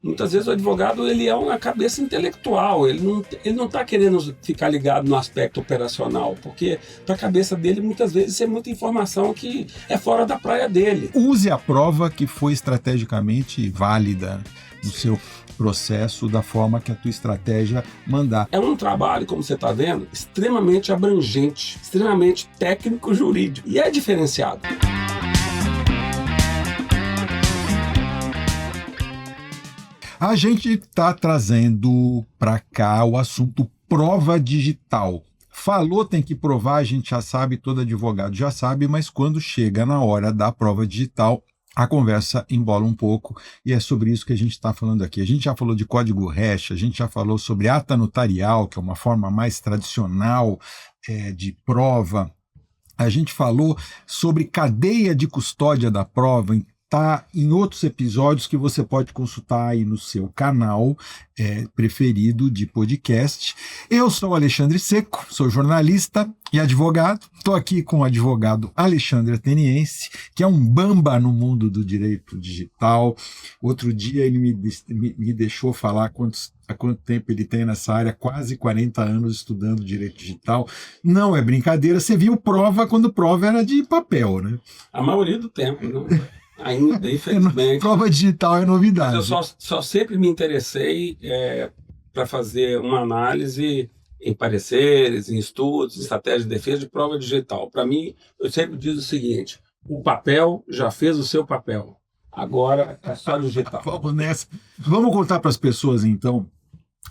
Muitas vezes o advogado ele é uma cabeça intelectual, ele não está querendo ficar ligado no aspecto operacional, porque para a cabeça dele muitas vezes é muita informação que é fora da praia dele. Use a prova que foi estrategicamente válida no seu processo da forma que a tua estratégia mandar. É um trabalho, como você está vendo, extremamente abrangente, extremamente técnico-jurídico e é diferenciado. A gente está trazendo para cá o assunto prova digital. Falou, tem que provar, a gente já sabe, todo advogado já sabe, mas quando chega na hora da prova digital, a conversa embola um pouco e é sobre isso que a gente está falando aqui. A gente já falou de código hash, a gente já falou sobre ata notarial, que é uma forma mais tradicional de prova. A gente falou sobre cadeia de custódia da prova, tá em outros episódios que você pode consultar aí no seu canal preferido de podcast. Eu sou Alexandre Seco, sou jornalista e advogado. Estou aqui com o advogado Alexandre Ateniense, que é um bamba no mundo do direito digital. Outro dia ele me deixou falar há quanto tempo ele tem nessa área, quase 40 anos estudando direito digital. Não é brincadeira, você viu prova quando prova era de papel, né? A maioria do tempo, não. Ainda, infelizmente. Prova digital é novidade. Mas eu só sempre me interessei para fazer uma análise em pareceres, em estudos, em estratégia de defesa de prova digital. Para mim, eu sempre digo o seguinte: o papel já fez o seu papel, agora é só digital. Vamos nessa. Vamos contar para as pessoas, então.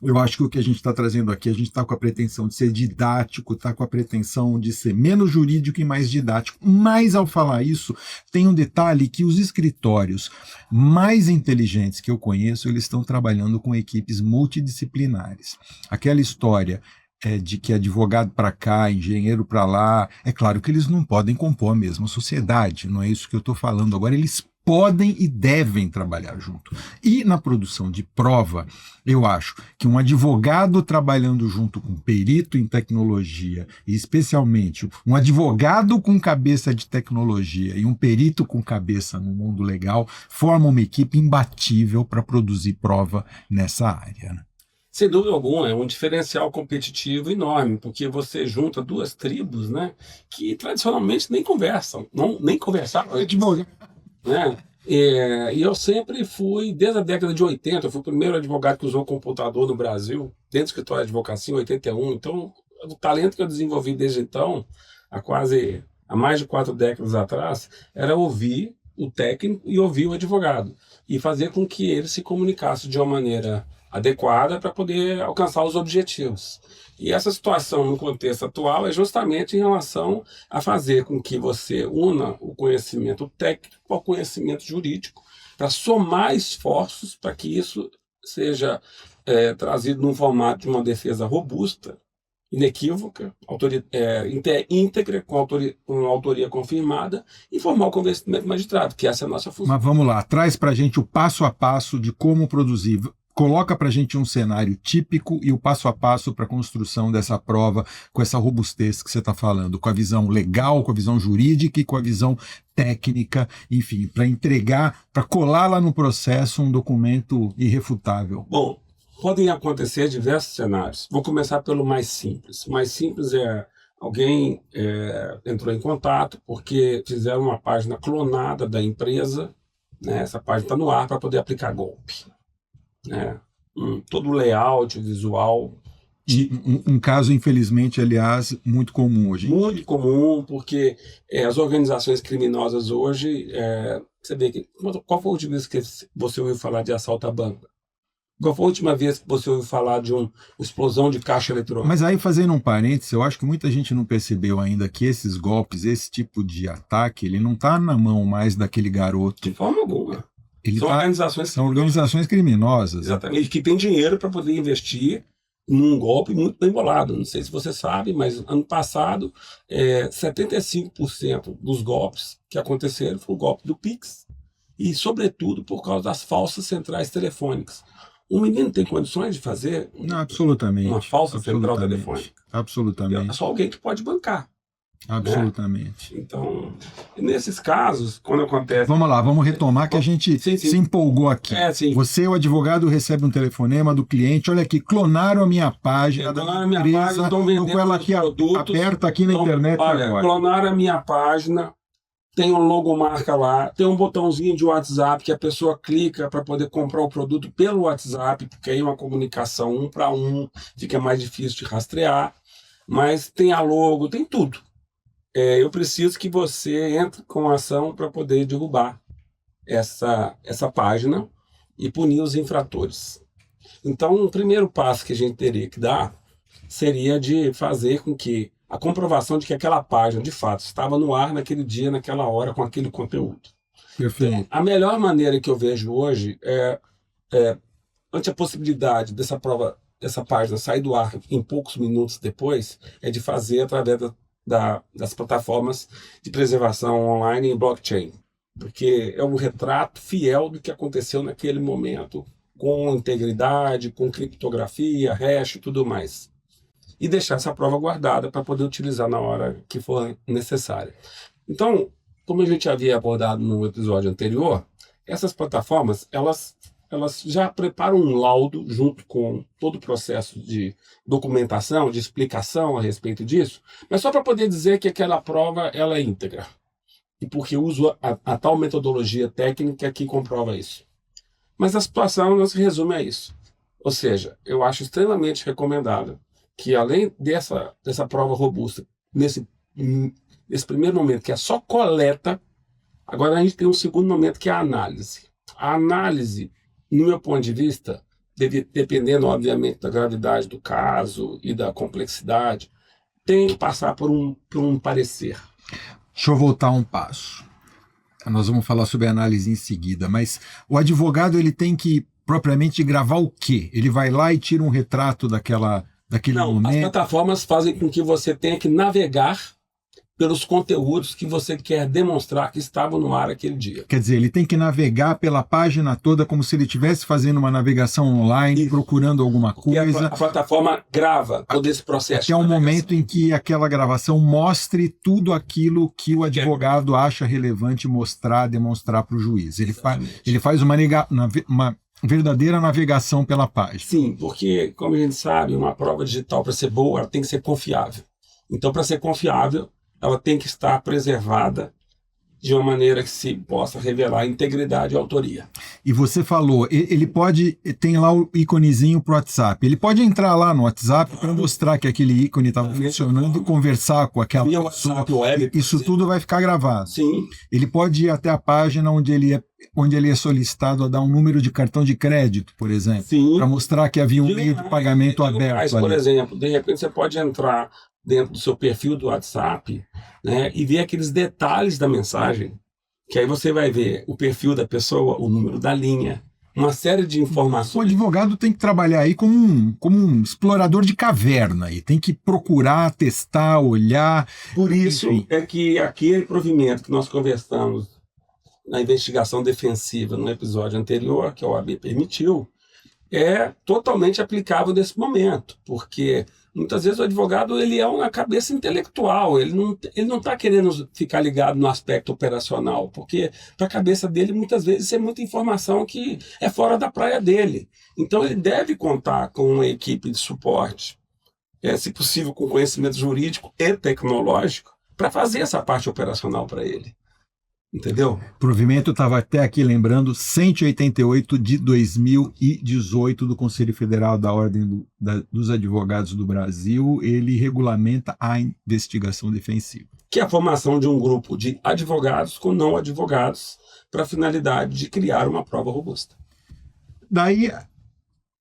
Eu acho que o que a gente está trazendo aqui, a gente está com a pretensão de ser didático, está com a pretensão de ser menos jurídico e mais didático. Mas, ao falar isso, tem um detalhe que os escritórios mais inteligentes que eu conheço, eles estão trabalhando com equipes multidisciplinares. Aquela história de que advogado para cá, engenheiro para lá, é claro que eles não podem compor a mesma sociedade, não é isso que eu estou falando agora, eles podem e devem trabalhar junto. E na produção de prova, eu acho que um advogado trabalhando junto com um perito em tecnologia, e especialmente um advogado com cabeça de tecnologia e um perito com cabeça no mundo legal, formam uma equipe imbatível para produzir prova nessa área, né? Sem dúvida alguma, é um diferencial competitivo enorme, porque você junta duas tribos, né, que tradicionalmente nem conversam, nem conversavam. Né? E eu sempre fui, desde a década de 80, eu fui o primeiro advogado que usou computador no Brasil, dentro do escritório de advocacia, em 81. Então, o talento que eu desenvolvi desde então, há mais de 4 décadas atrás, era ouvir o técnico e ouvir o advogado, e fazer com que ele se comunicasse de uma maneira adequada para poder alcançar os objetivos. E essa situação no contexto atual é justamente em relação a fazer com que você una o conhecimento técnico ao conhecimento jurídico para somar esforços para que isso seja trazido num formato de uma defesa robusta, inequívoca, íntegra, com autoria confirmada, e formar o convencimento do magistrado, que essa é a nossa função. Mas vamos lá, traz para a gente o passo a passo de como produzir. Coloca para a gente um cenário típico e o passo a passo para a construção dessa prova com essa robustez que você está falando, com a visão legal, com a visão jurídica e com a visão técnica, enfim, para entregar, para colar lá no processo um documento irrefutável. Bom, podem acontecer diversos cenários. Vou começar pelo mais simples. O mais simples é alguém entrou em contato porque fizeram uma página clonada da empresa, né? Essa página está no ar para poder aplicar golpe. Todo o layout visual. Um caso, infelizmente, aliás, muito comum hoje. Muito comum, porque as organizações criminosas hoje, você vê que, qual foi a última vez que você ouviu falar de assalto a banco? Qual foi a última vez que você ouviu falar de uma explosão de caixa eletrônica? Mas aí, fazendo um parênteses, eu acho que muita gente não percebeu ainda que esses golpes, esse tipo de ataque, ele não está na mão mais daquele garoto. De forma alguma. São organizações criminosas. Exatamente, que têm dinheiro para poder investir num golpe muito bem bolado. Não sei se você sabe, mas ano passado, 75% dos golpes que aconteceram foi o golpe do Pix, e, sobretudo, por causa das falsas centrais telefônicas. Um menino tem condições de fazer absolutamente, uma falsa central telefônica? Absolutamente. É só alguém que pode bancar. Absolutamente. Né? Então, nesses casos, quando acontece... Vamos lá, vamos retomar que a gente se empolgou aqui. Você, o advogado, recebe um telefonema do cliente, olha aqui, clonaram a minha página da empresa, estou com ela aqui aberta aqui na internet agora. Clonaram a minha página, tem um logomarca lá, tem um botãozinho de WhatsApp que a pessoa clica para poder comprar o produto pelo WhatsApp, porque aí é uma comunicação 1 para 1, fica mais difícil de rastrear, mas tem a logo, tem tudo. Eu preciso que você entre com a ação para poder derrubar essa página e punir os infratores. Então, o primeiro passo que a gente teria que dar seria de fazer com que a comprovação de que aquela página, de fato, estava no ar naquele dia, naquela hora, com aquele conteúdo. Perfeito. Então, a melhor maneira que eu vejo hoje ante a possibilidade dessa página sair do ar em poucos minutos depois, é de fazer através das plataformas de preservação online em blockchain, porque é um retrato fiel do que aconteceu naquele momento, com integridade, com criptografia, hash e tudo mais. E deixar essa prova guardada para poder utilizar na hora que for necessária. Então, como a gente havia abordado no episódio anterior, essas plataformas, elas já preparam um laudo junto com todo o processo de documentação, de explicação a respeito disso, mas só para poder dizer que aquela prova ela é íntegra. E porque uso a tal metodologia técnica que comprova isso. Mas a situação não se resume a isso. Ou seja, eu acho extremamente recomendável que, além dessa prova robusta, nesse primeiro momento, que é só coleta, agora a gente tem um segundo momento, que é a análise. A análise, no meu ponto de vista, dependendo, obviamente, da gravidade do caso e da complexidade, tem que passar por um parecer. Deixa eu voltar um passo. Nós vamos falar sobre a análise em seguida, mas o advogado ele tem que propriamente gravar o quê? Ele vai lá e tira um retrato daquele momento? As plataformas fazem com que você tenha que navegar pelos conteúdos que você quer demonstrar que estavam no ar aquele dia. Quer dizer, ele tem que navegar pela página toda como se ele estivesse fazendo uma navegação online, isso, procurando alguma coisa. A plataforma grava todo esse processo. Até um momento em que aquela gravação mostre tudo aquilo que o advogado acha relevante mostrar, demonstrar para o juiz. Ele faz uma verdadeira navegação pela página. Sim, porque, como a gente sabe, uma prova digital, para ser boa, ela tem que ser confiável. Então, para ser confiável, ela tem que estar preservada de uma maneira que se possa revelar a integridade e a autoria. E você falou, ele tem lá o íconezinho para o WhatsApp, ele pode entrar lá no WhatsApp para mostrar que aquele ícone estava funcionando e conversar com aquela pessoa. Isso tudo vai ficar gravado. Sim. Ele pode ir até a página onde ele é solicitado a dar um número de cartão de crédito, por exemplo, para mostrar que havia um meio de pagamento aberto ali. Por exemplo, de repente você pode entrar dentro do seu perfil do WhatsApp, né, e ver aqueles detalhes da mensagem, que aí você vai ver o perfil da pessoa, o número da linha, uma série de informações. O advogado tem que trabalhar aí como um explorador de caverna, e tem que procurar, testar, olhar. Por isso é que aquele provimento que nós conversamos na investigação defensiva no episódio anterior, que a OAB permitiu, é totalmente aplicável nesse momento, porque muitas vezes o advogado ele é uma cabeça intelectual, ele não está querendo ficar ligado no aspecto operacional, porque para a cabeça dele muitas vezes é muita informação que é fora da praia dele. Então ele deve contar com uma equipe de suporte, se possível com conhecimento jurídico e tecnológico, para fazer essa parte operacional para ele. Entendeu? O provimento estava até aqui lembrando 188 de 2018 do Conselho Federal da Ordem dos Advogados do Brasil. Ele regulamenta a investigação defensiva, que é a formação de um grupo de advogados com não advogados para a finalidade de criar uma prova robusta. Daí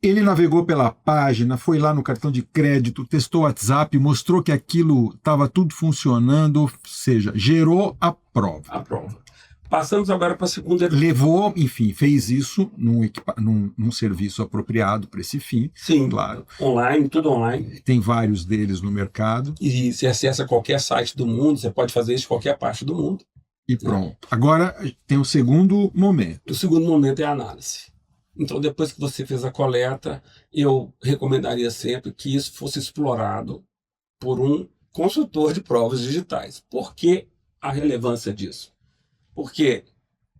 ele navegou pela página, foi lá no cartão de crédito, testou o WhatsApp, mostrou que aquilo estava tudo funcionando, ou seja, gerou a prova. A prova. Passamos agora para a segunda etapa. Levou, enfim, fez isso num serviço apropriado para esse fim. Sim, claro. Online, tudo online. Tem vários deles no mercado. E você acessa qualquer site do mundo, você pode fazer isso em qualquer parte do mundo. E pronto. Agora tem o segundo momento. O segundo momento é a análise. Então, depois que você fez a coleta, eu recomendaria sempre que isso fosse explorado por um consultor de provas digitais. Por que a relevância disso? Porque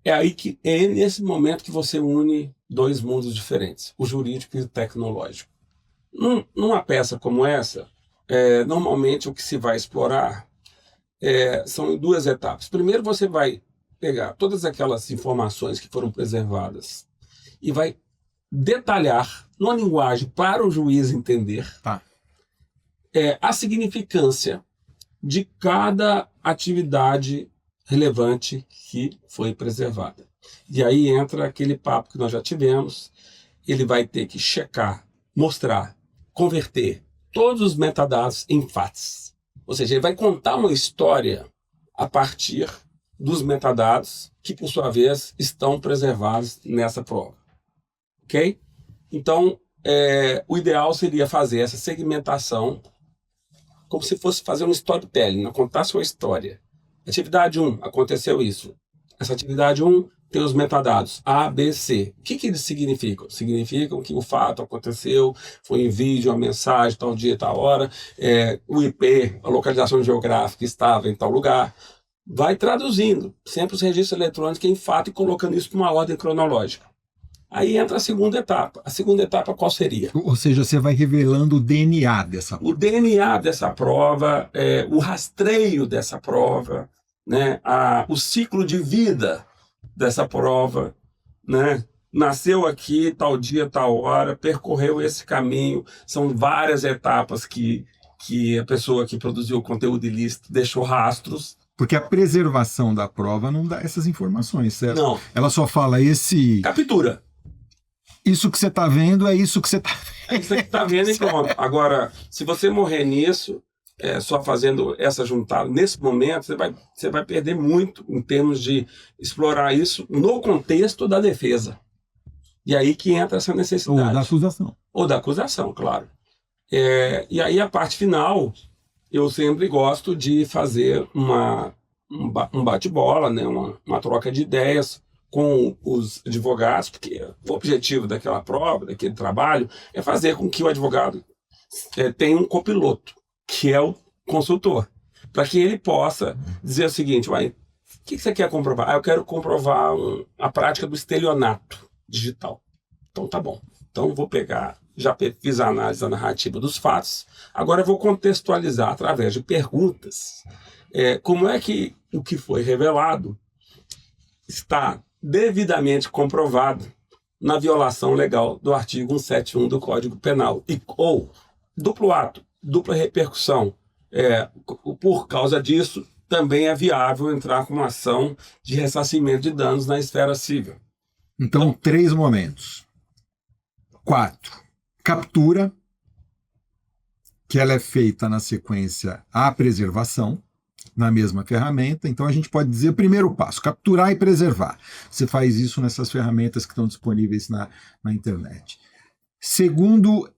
é nesse momento que você une dois mundos diferentes, o jurídico e o tecnológico. Numa peça como essa, normalmente o que se vai explorar são em duas etapas. Primeiro, você vai pegar todas aquelas informações que foram preservadas e vai detalhar numa linguagem para o juiz entender a significância de cada atividade relevante que foi preservada. E aí entra aquele papo que nós já tivemos, ele vai ter que checar, mostrar, converter todos os metadados em fatos. Ou seja, ele vai contar uma história a partir dos metadados que, por sua vez, estão preservados nessa prova. Ok? Então, o ideal seria fazer essa segmentação como se fosse fazer um storytelling, contar sua história. Atividade 1, aconteceu isso. Essa atividade 1 tem os metadados A, B, C. O que eles significam? Significam que o fato aconteceu, foi em vídeo, uma mensagem, tal dia, tal hora, o IP, a localização geográfica estava em tal lugar. Vai traduzindo sempre os registros eletrônicos em fato e colocando isso numa ordem cronológica. Aí entra a segunda etapa. A segunda etapa qual seria? Ou seja, você vai revelando o DNA dessa prova. O DNA dessa prova, o rastreio dessa prova, né? O ciclo de vida dessa prova, né? Nasceu aqui, tal dia, tal hora, percorreu esse caminho. São várias etapas que a pessoa que produziu o conteúdo ilícito deixou rastros. Porque a preservação da prova não dá essas informações, certo? Não. Ela só fala captura. Isso que você está vendo é isso que você está vendo. É isso que você está vendo e pronto. Agora, se você morrer nisso, só fazendo essa juntada, nesse momento, você vai perder muito em termos de explorar isso no contexto da defesa. E aí que entra essa necessidade. Ou da acusação. Ou da acusação, claro. E aí a parte final, eu sempre gosto de fazer um bate-bola, né? uma troca de ideias com os advogados, porque o objetivo daquela prova, daquele trabalho, é fazer com que o advogado tenha um copiloto, que é o consultor, para que ele possa dizer o seguinte: o que você quer comprovar? Eu quero comprovar a prática do estelionato digital. Então tá bom. Então vou pegar, já fiz a análise da narrativa dos fatos, agora eu vou contextualizar através de perguntas como é que o que foi revelado está devidamente comprovado na violação legal do artigo 171 do Código Penal, ou duplo ato, dupla repercussão. Por causa disso, também é viável entrar com uma ação de ressarcimento de danos na esfera civil. Então 3 momentos. 4. Captura, que ela é feita na sequência à preservação, na mesma ferramenta. Então a gente pode dizer, primeiro passo, capturar e preservar. Você faz isso nessas ferramentas que estão disponíveis na internet. Segundo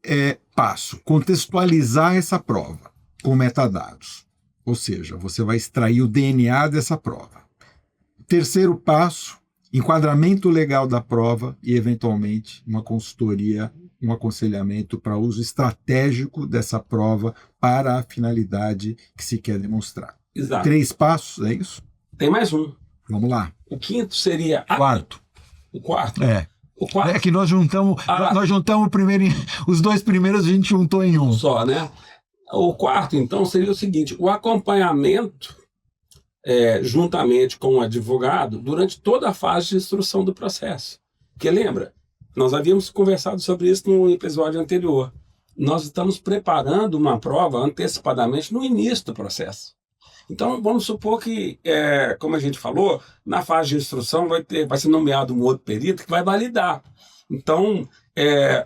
passo, contextualizar essa prova com metadados. Ou seja, você vai extrair o DNA dessa prova. Terceiro passo, enquadramento legal da prova e, eventualmente, uma consultoria, um aconselhamento para uso estratégico dessa prova para a finalidade que se quer demonstrar. Exato. 3 passos, é isso? Tem mais um. Vamos lá. O quinto seria... Quarto. O quarto? O quarto. É que nós juntamos o primeiro, os 2 primeiros a gente juntou em um. Só, né? O quarto, então, seria o seguinte: o acompanhamento, juntamente com o advogado, durante toda a fase de instrução do processo. Porque lembra, nós havíamos conversado sobre isso no episódio anterior. Nós estamos preparando uma prova antecipadamente no início do processo. Então, vamos supor que, como a gente falou, na fase de instrução vai ser nomeado um outro perito que vai validar. Então,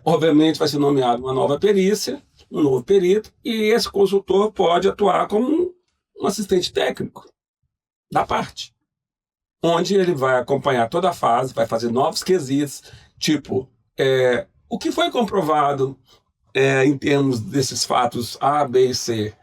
obviamente, vai ser nomeado uma nova perícia, um novo perito, e esse consultor pode atuar como um assistente técnico da parte, onde ele vai acompanhar toda a fase, vai fazer novos quesitos, tipo, o que foi comprovado em termos desses fatos A, B e C,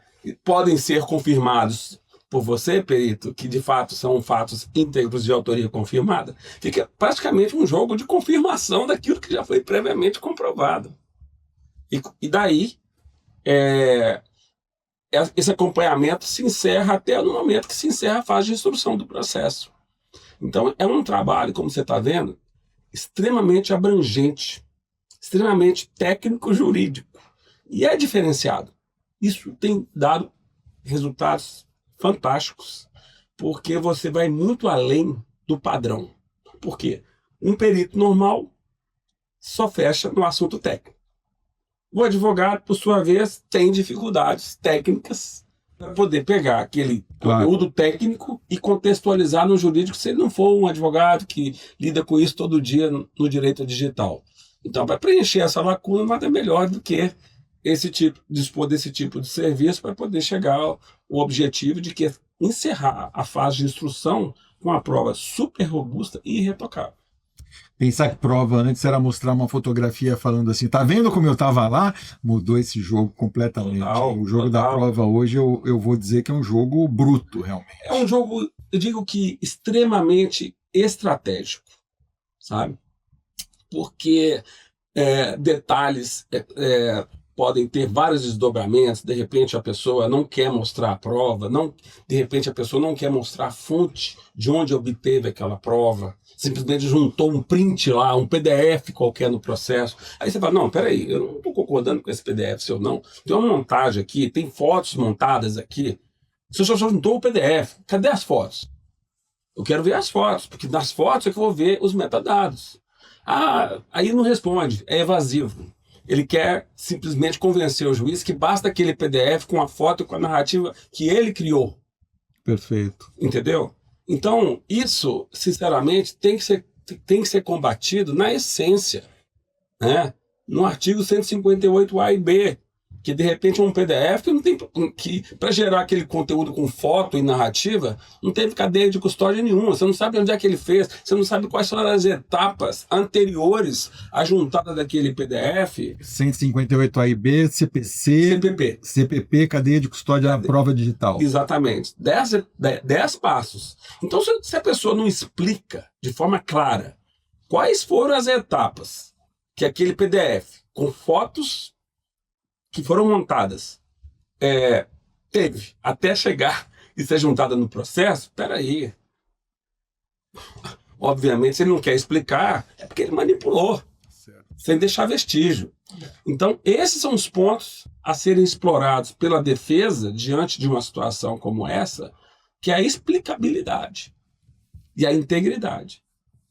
podem ser confirmados por você, perito, que de fato são fatos íntegros de autoria confirmada. Fica praticamente um jogo de confirmação daquilo que já foi previamente comprovado. E daí, esse acompanhamento se encerra até no momento que se encerra a fase de instrução do processo. Então, é um trabalho, como você está vendo, extremamente abrangente, extremamente técnico-jurídico. E é diferenciado. Isso tem dado resultados fantásticos, porque você vai muito além do padrão. Por quê? Um perito normal só fecha no assunto técnico. O advogado, por sua vez, tem dificuldades técnicas para poder pegar aquele conteúdo técnico e contextualizar no jurídico, se ele não for um advogado que lida com isso todo dia no direito digital. Então, para preencher essa lacuna, nada melhor do que dispor desse tipo de serviço para poder chegar ao objetivo de que encerrar a fase de instrução com uma prova super robusta e irretocável. Pensar que prova antes era mostrar uma fotografia falando assim, tá vendo como eu tava lá? Mudou esse jogo completamente. O jogo da prova hoje eu vou dizer que é um jogo bruto, realmente. É um jogo, eu digo que extremamente estratégico, sabe? Porque detalhes podem ter vários desdobramentos. De repente a pessoa não quer mostrar a prova, de repente a pessoa não quer mostrar a fonte de onde obteve aquela prova, simplesmente juntou um print lá, um PDF qualquer no processo. Aí você fala, não, peraí, eu não estou concordando com esse PDF seu não. Tem uma montagem aqui, tem fotos montadas aqui. Você só juntou o PDF. Cadê as fotos? Eu quero ver as fotos, porque nas fotos é que eu vou ver os metadados. Aí não responde, é evasivo. Ele quer simplesmente convencer o juiz que basta aquele PDF com a foto, com a narrativa que ele criou. Perfeito. Entendeu? Então, isso, sinceramente, tem que ser combatido na essência, né? No artigo 158A e B, que de repente é um PDF que não tem para gerar aquele conteúdo com foto e narrativa, não teve cadeia de custódia nenhuma. Você não sabe onde é que ele fez, você não sabe quais foram as etapas anteriores à juntada daquele PDF. 158A e B, CPP, cadeia de custódia da prova digital. Exatamente. 10 passos. Então, se a pessoa não explica de forma clara quais foram as etapas que aquele PDF, com fotos que foram montadas, teve até chegar e ser juntada no processo, peraí. Obviamente, se ele não quer explicar, é porque ele manipulou, sem deixar vestígio. Então, esses são os pontos a serem explorados pela defesa diante de uma situação como essa, que é a explicabilidade e a integridade.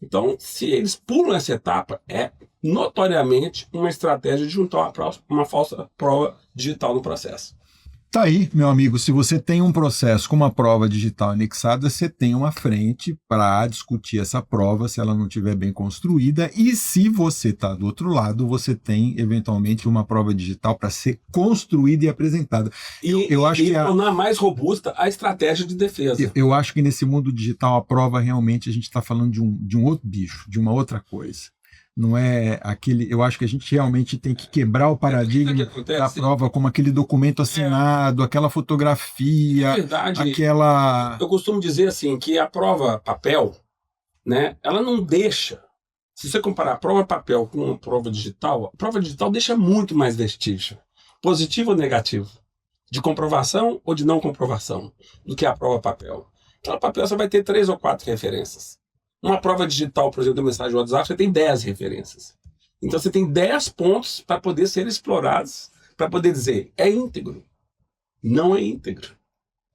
Então, se eles pulam essa etapa, é notoriamente uma estratégia de juntar uma falsa prova digital no processo. Tá aí, meu amigo, se você tem um processo com uma prova digital anexada, você tem uma frente para discutir essa prova se ela não estiver bem construída, e se você está do outro lado, você tem eventualmente uma prova digital para ser construída e apresentada. Eu acho que tornar mais robusta a estratégia de defesa. Eu acho que nesse mundo digital a prova realmente a gente está falando de um outro bicho, de uma outra coisa. Não é aquele. Eu acho que a gente realmente tem que quebrar o paradigma da prova como aquele documento assinado, aquela fotografia, aquela. Eu costumo dizer assim que a prova papel, né? Ela não deixa. Se você comparar a prova papel com a prova digital deixa muito mais vestígio, positivo ou negativo, de comprovação ou de não comprovação, do que a prova papel. Aquela papel você vai ter 3 ou 4 referências. Uma prova digital, por exemplo, da mensagem WhatsApp, você tem 10 referências. Então você tem 10 pontos para poder ser explorados, para poder dizer, é íntegro. Não é íntegro.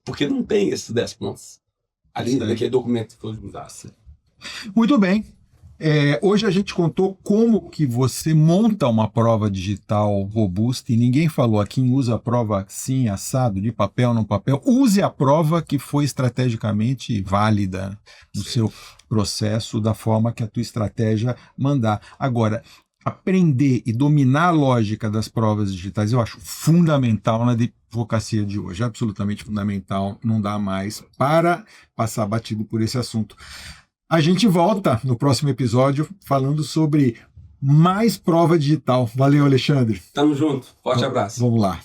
Porque não tem esses 10 pontos. Ali naquele documento que foi mudado. Muito bem. Hoje a gente contou como que você monta uma prova digital robusta, e ninguém falou aqui em usa a prova assim, assado, de papel, não papel. Use a prova que foi estrategicamente válida no seu processo, da forma que a tua estratégia mandar. Agora, aprender e dominar a lógica das provas digitais eu acho fundamental na advocacia de hoje, absolutamente fundamental, não dá mais para passar batido por esse assunto. A gente volta no próximo episódio falando sobre mais prova digital. Valeu, Alexandre. Tamo junto. Forte abraço. Vamos lá.